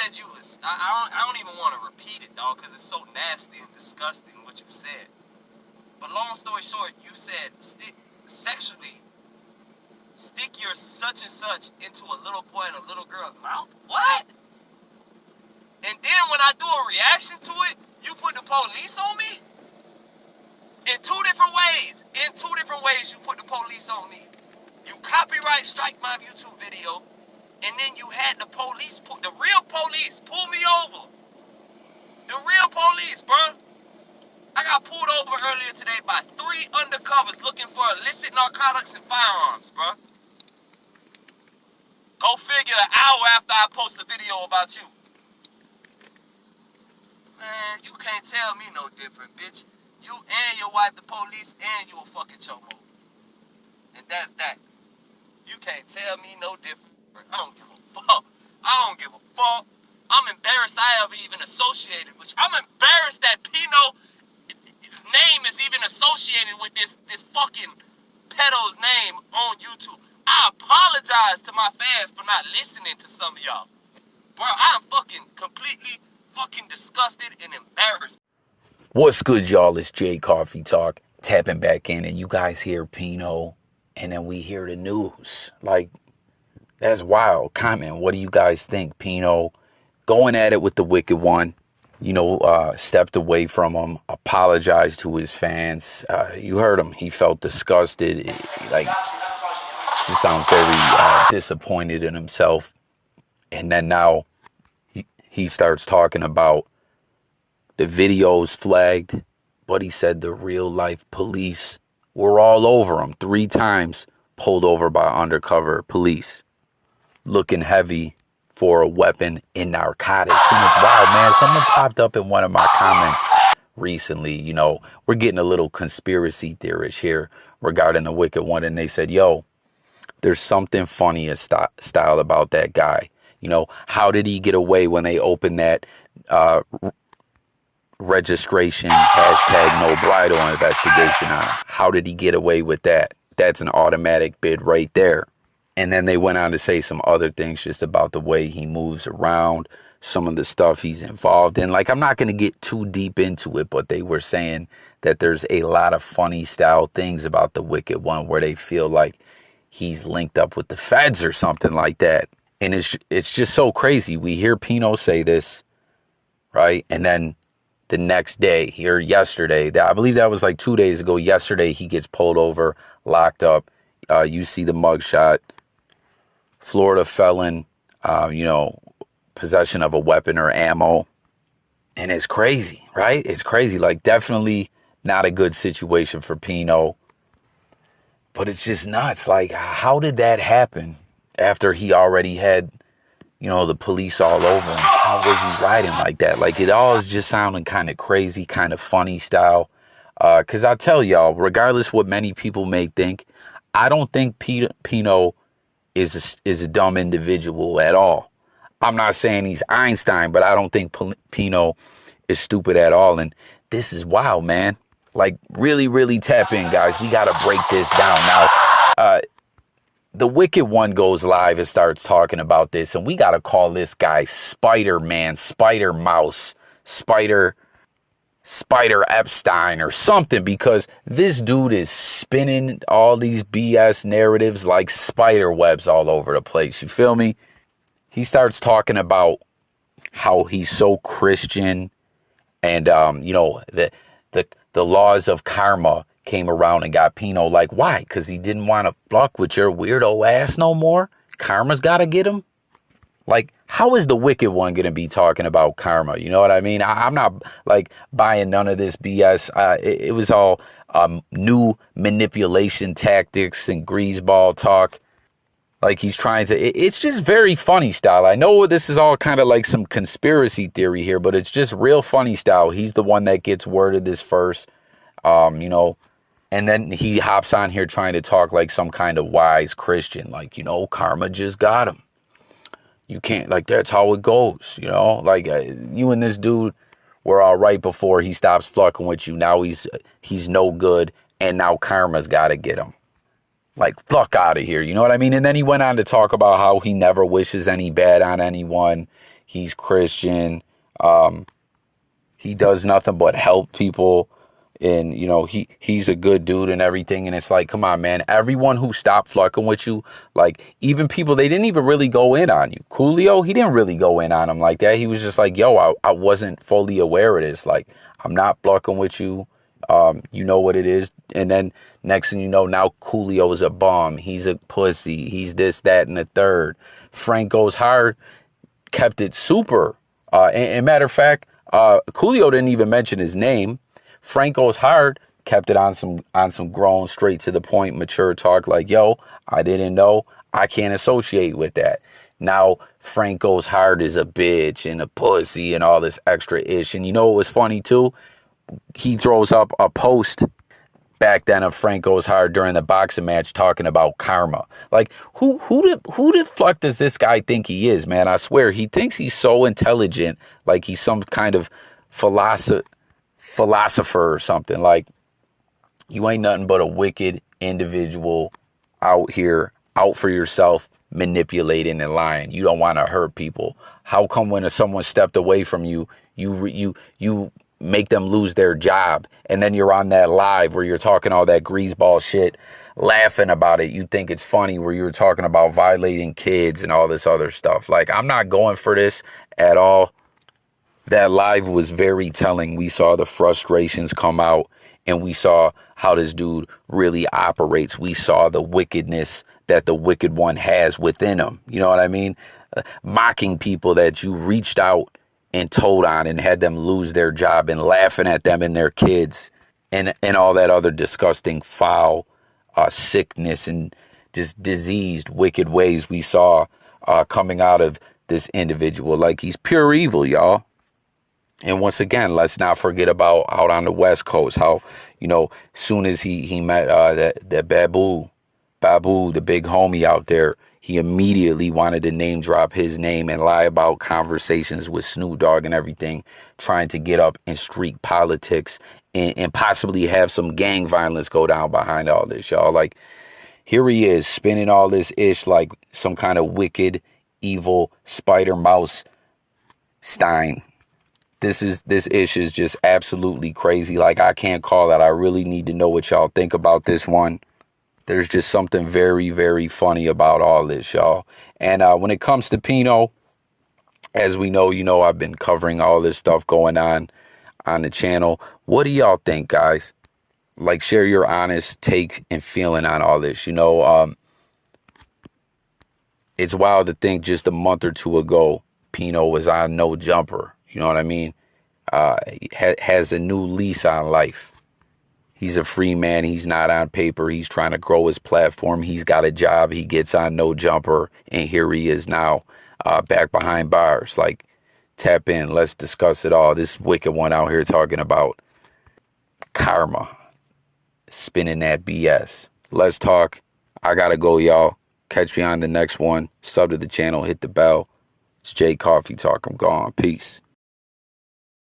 said you was. I don't even want to repeat it, dog, because it's so nasty and disgusting what you said. But long story short, you said sexually stick your such and such into a little boy and a little girl's mouth. What? And then when I do a reaction to it, you put the police on me? In two different ways. In two different ways, you put the police on me. You copyright strike my YouTube video, and then you had the police, the real police, pull me over. The real police, bro. I got pulled over earlier today by 3 undercovers looking for illicit narcotics and firearms, bro. Go figure, an hour after I post a video about you. Man, you can't tell me no different, bitch. You and your wife, the police, and you a fucking chomo. And that's that. You can't tell me no different. I don't give a fuck. I don't give a fuck. I'm embarrassed I ever even associated with you. I'm embarrassed that Pino, his name is even associated with this fucking pedo's name on YouTube. I apologize to my fans for not listening to some of y'all. Bro, I'm fucking completely fucking disgusted and embarrassed. What's good, y'all? It's Jay Coffee Talk. Tapping back in, and you guys hear Pino, and then we hear the news. Like, that's wild. Comment, what do you guys think? Pino going at it with the Wicked One, stepped away from him, apologized to his fans. You heard him. He felt disgusted. He sounds very disappointed in himself. And then now he starts talking about the videos flagged, but he said the real life police were all over him 3 times, pulled over by undercover police, looking heavy for a weapon and narcotics. And it's wild, man. Someone popped up in one of my comments recently, we're getting a little conspiracy theorist here regarding the Wicked One, and they said, yo, there's something funny as style about that guy. How did he get away when they opened that registration #NoBridal investigation on him? How did he get away with that? That's an automatic bid right there. And then they went on to say some other things just about the way he moves around, some of the stuff he's involved in. Like, I'm not going to get too deep into it, but they were saying that there's a lot of funny style things about the Wicked One where they feel like he's linked up with the feds or something like that. And it's just so crazy. We hear Pino say this, right? And then the next day, here yesterday, I believe that was like 2 days ago, yesterday, he gets pulled over, locked up. You see the mugshot, Florida felon, possession of a weapon or ammo. And it's crazy, right? It's crazy. Like, definitely not a good situation for Pino. But it's just nuts. Like, how did that happen after he already had, the police all over him? How was he riding like that? Like, it all is just sounding kind of crazy, kind of funny style. Because I tell y'all, regardless what many people may think, I don't think Pino is a dumb individual at all. I'm not saying he's Einstein, but I don't think Pino is stupid at all. And this is wild, man. Like, really, really tap in, guys. We got to break this down. Now, the Wicked One goes live and starts talking about this, and we got to call this guy Spider-Man, Spider-Mouse, Spider Epstein or something, because this dude is spinning all these BS narratives like spider webs all over the place. You feel me? He starts talking about how he's so Christian and, the laws of karma came around and got Pino. Like, why? Because he didn't want to fuck with your weirdo ass no more? Karma's got to get him? Like, how is the Wicked One going to be talking about karma? You know what I mean? I'm not, buying none of this BS. It was all new manipulation tactics and greaseball talk. Like, he's trying to... It's just very funny style. I know this is all kind of like some conspiracy theory here, but it's just real funny style. He's the one that gets worded this first, and then he hops on here trying to talk like some kind of wise Christian. Like, karma just got him. You can't... that's how it goes, you and this dude were all right before he stops fucking with you. Now he's no good, and now karma's got to get him. Like, fuck out of here, you know what I mean? And then he went on to talk about how he never wishes any bad on anyone. He's Christian. He does nothing but help people. And, you know, he's a good dude and everything. And it's like, come on, man. Everyone who stopped fucking with you, like, even people, they didn't even really go in on you. Coolio, he didn't really go in on him like that. He was just like, yo, I wasn't fully aware of this. Like, I'm not fucking with you. You know what it is. And then next thing you know, now Coolio is a bum. He's a pussy. He's this, that, and the third. Frank Goes Hard kept it super. And matter of fact, Coolio didn't even mention his name. Frank Goes Hard kept it on some grown, straight to the point, mature talk like, yo, I didn't know. I can't associate with that. Now, Frank Goes Hard is a bitch and a pussy and all this extra ish. And you know what was funny too? He throws up a post back then of Frank Goes Hard during the boxing match talking about karma. Like, who the fuck does this guy think he is, man? I swear, he thinks he's so intelligent, like he's some kind of philosopher or something. Like, you ain't nothing but a wicked individual out here, out for yourself, manipulating and lying. You don't want to hurt people. How come when someone stepped away from you, you make them lose their job, and then you're on that live where you're talking all that greaseball shit, laughing about it? You think it's funny where you're talking about violating kids and all this other stuff. Like, I'm not going for this at all. That live was very telling. We saw the frustrations come out, and we saw how this dude really operates. We saw the wickedness that the wicked one has within him. You know what I mean? Mocking people that you reached out and told on and had them lose their job, and laughing at them and their kids, and all that other disgusting, foul sickness and just diseased, wicked ways we saw coming out of this individual. Like, he's pure evil, y'all. And once again, let's not forget about out on the West Coast, how, you know, soon as he met that Babu, the big homie out there, he immediately wanted to name drop his name and lie about conversations with Snoop Dogg and everything, trying to get up in street politics and possibly have some gang violence go down behind all this, y'all. Like, here he is spinning all this ish like some kind of wicked, evil spider mouse Stein. This ish is just absolutely crazy. Like, I can't call that. I really need to know what y'all think about this one. There's just something very, very funny about all this, y'all. And when it comes to Pino, as we know, you know, I've been covering all this stuff going on the channel. What do y'all think, guys? Like, share your honest take and feeling on all this. You know, it's wild to think just a month or two ago, Pino was on No Jumper. You know what I mean? Has a new lease on life. He's a free man. He's not on paper. He's trying to grow his platform. He's got a job. He gets on No Jumper. And here he is now, back behind bars. Like, tap in. Let's discuss it all. This wicked one out here talking about karma. Spinning that BS. Let's talk. I gotta go, y'all. Catch me on the next one. Sub to the channel. Hit the bell. It's Jay Coffee Talk. I'm gone. Peace.